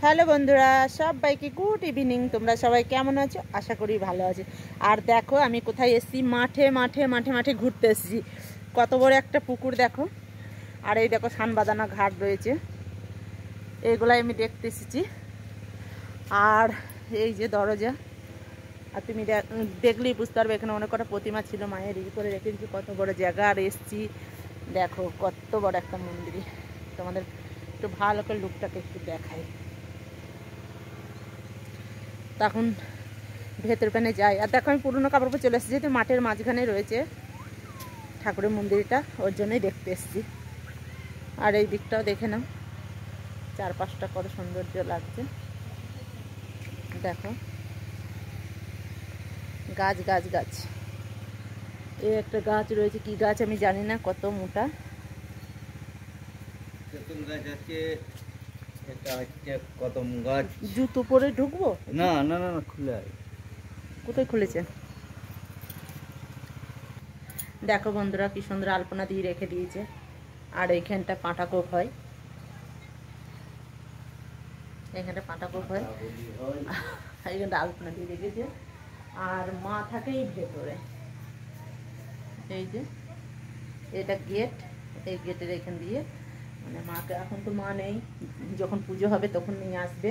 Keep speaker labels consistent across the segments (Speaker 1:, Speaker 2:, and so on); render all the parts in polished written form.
Speaker 1: Hello বন্ধুরা, সবাইকে good evening. তোমরা সবাই কেমন আছো? আশা করি ভালো আছো। আর দেখো আমি কোথায় এসেছি, মাঠে মাঠে মাঠে মাঠে ঘুরতে এসেছি। কত বড় একটা পুকুর দেখো। আর এই দেখো সানবাঁধানো ঘাট রয়েছে, এইগুলাই আমি দেখতে এসেছি। আর এই যে দরজা, আর তুমি দেখলেই বুঝতে পারবে এখানে অনেক কটা প্রতিমা ছিল, মায়ের ই করে রেখে দিচ্ছি। কত বড় জায়গা। আর এসেছি দেখো কত বড় একটা মন্দির। তোমাদের একটু ভালো করে লুকটাকে একটু দেখাই। তখন ভেতর পেনে যাই। আর দেখো আমি পুরনো কাপড় পরে চলে এসেছি, যেহেতু মাঠের মাঝখানে রয়েছে ঠাকুরের মন্দিরটা, ওর জন্যই দেখতে এসেছি। আর এই দিকটাও দেখে নাও, চারপাশটা কত সৌন্দর্য লাগছে। দেখো গাছ গাছ গাছ, এই একটা গাছ রয়েছে, কি গাছ আমি জানি না, কত মোটা। জুতো পরে ঢুকবো?
Speaker 2: না না না খুলে।
Speaker 1: কোথায় খুলেছে? দেখো বন্ধুরা কি সুন্দর আলপনা দিয়ে রেখে দিয়েছে। আর এইখানটা পাঁটাকোপ হয়, এখানটা পাঁটাকোপ হয়, এইখানটা আলপনা দিয়ে রেখেছে। আর মা থাকে এই ভেতরে। এই যে এটা গেট, এই গেটের এখান দিয়ে মানে মাকে, এখন তো মা নেই, যখন পুজো হবে তখন নিয়ে আসবে,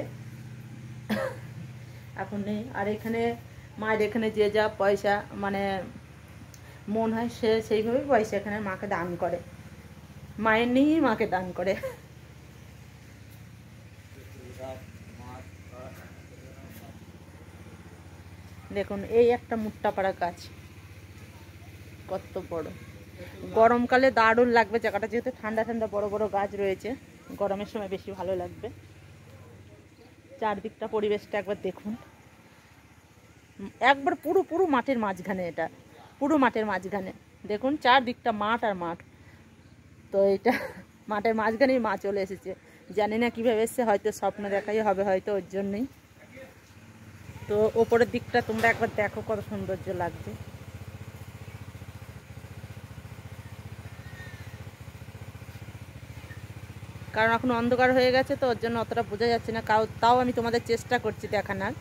Speaker 1: এখন নেই। আর এখানে মায়ের এখানে যে যা পয়সা মানে মন হয় সে সেইভাবে পয়সা এখানে মাকে দান করে, মায়ের নিয়েই মাকে দান করে। দেখুন এই একটা মুট্টাপাড়া গাছ, কত বড়। গরমকালে দারুণ লাগবে জায়গাটা, যেহেতু ঠান্ডা ঠান্ডা বড় বড় গাছ রয়েছে, গরমের সময় বেশি ভালো লাগবে। চারদিকটা পরিবেশটা একবার দেখুন, একবার পুরো পুরো মাঠের মাঝখানে, এটা পুরো মাঠের মাঝখানে। দেখুন চারদিকটা মাঠ আর মাঠ। তো এটা মাঠের মাঝখানেই মা চলে এসেছে, জানি না কীভাবে এসছে, হয়তো স্বপ্ন দেখাই হবে হয়তো, ওর জন্যই। তো ওপরের দিকটা তোমরা একবার দেখো কত সৌন্দর্য লাগছে। কারণ এখন অন্ধকার হয়ে গেছে, তো ওর জন্য অতটা বোঝা যাচ্ছে না, তাও আমি তোমাদের চেষ্টা করছি দেখানোর।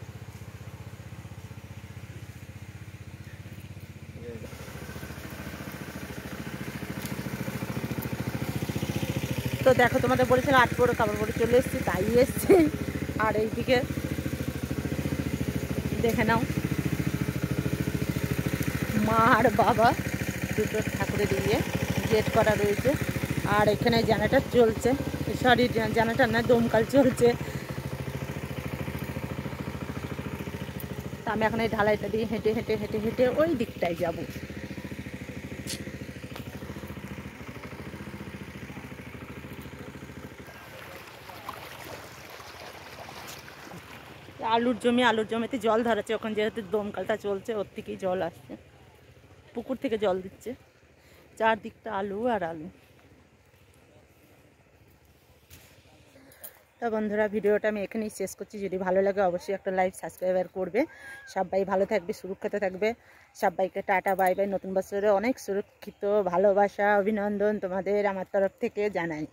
Speaker 1: তো দেখো তোমাদের বলেছিলাম 8 বড় কাপড় পরে চলে এসেছি, তাই এসছি। আর এইদিকে দেখে নাও, মা আর বাবা দুটো ঠাকুরের দিয়ে গেট করা রয়েছে। আর এখানে জেনারেটর চলছে, সরি জেনারেটর না, দমকল চলছে। তা আমি এখন এই ঢালাইটা দিয়ে হেঁটে হেঁটে হেঁটে হেঁটে ওই দিকটায় যাব। আলুর জমি, আলুর জমিতে জল ধরেছে, ওখানে যেহেতু দমকলটা চলছে ওর থেকেই জল আসছে, পুকুর থেকে জল দিচ্ছে। চারদিকটা আলু আর আলু। তো বন্ধুরা ভিডিওটা আমি এখানেই শেষ করছি। যদি ভালো লাগে অবশ্যই একটা লাইক সাবস্ক্রাইবার করবে। সবাই ভালো থাকবে, সুরক্ষিত থাকবে। সবাইকে টাটা বাই বাই। নতুন বছরে অনেক সুরক্ষিত ভালোবাসা অভিনন্দন তোমাদের আমার তরফ থেকে জানাই।